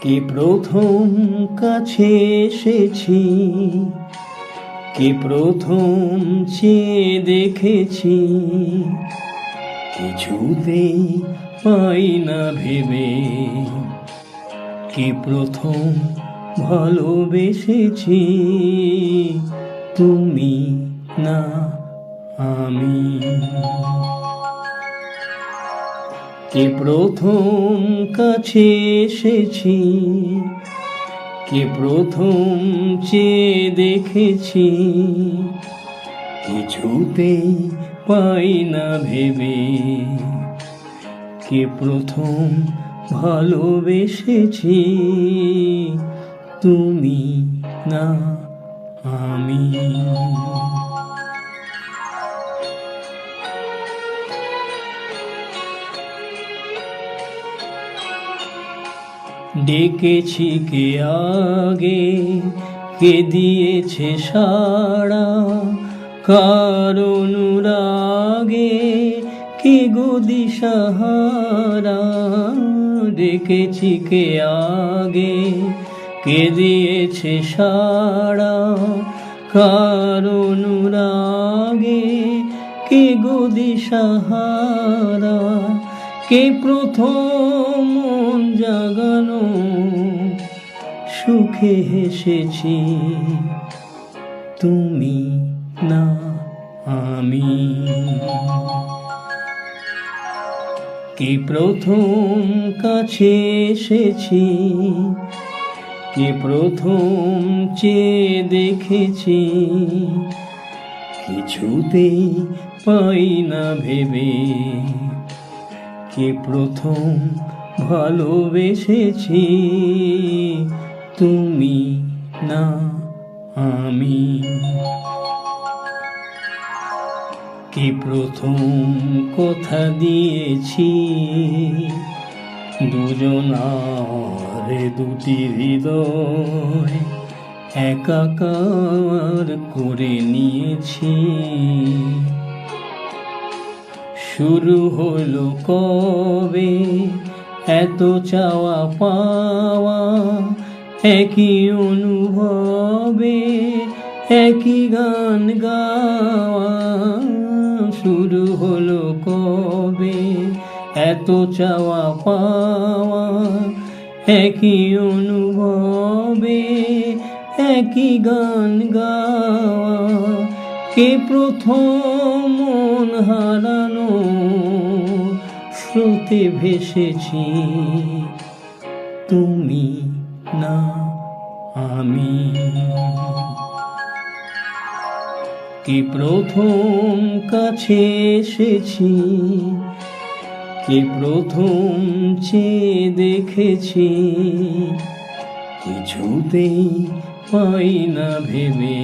কে প্রথম কাছে এসেছি, কে প্রথম চেয়ে দেখেছি, কিছুতেই পাই না ভেবে। কে প্রথম ভালোবেসেছি, তুমি না আমি। কে প্রথম কাছে এসেছি, কে প্রথম চেয়ে দেখেছি, কিছুতেই পাই না ভেবে। কে প্রথম ভালোবেসেছি, তুমি না আমি। ডেকেছি কে আগে, কে দিয়েছে সাড়া, কার অনুরাগে কে গো দিশাহারা। ডেকেছি কে আগে, কে দিয়েছে সাড়া, কার অনুরাগে কে গো দিশাহারা। কে প্রথম মন জাগানো সুখে হেসেছি, তুমি না আমি। কে প্রথম কাছে এসেছি, কে প্রথম চেয়ে দেখেছি, কিছুতেই পাই না ভেবে। কে প্রথম ভালোবেসেছি, তুমি না আমি। কে প্রথম কথা দিয়েছি, দুজনার দুটি হৃদয় একাকার করে নিয়েছি। শুরু হলো কবে এত চাওয়া পাওয়া, একই অনুভবে একই গান গাওয়া। শুরু হলো কবে এত চাওয়া পাওয়া, একই অনুভবে একই গান গাওয়া। কে প্রথম মন হারানো স্রোতে ভেসেছি, তুমি না আমি। কে প্রথম কাছে এসেছি, কে প্রথম চেয়ে দেখেছি, কিছুতেই পাই না ভেবে।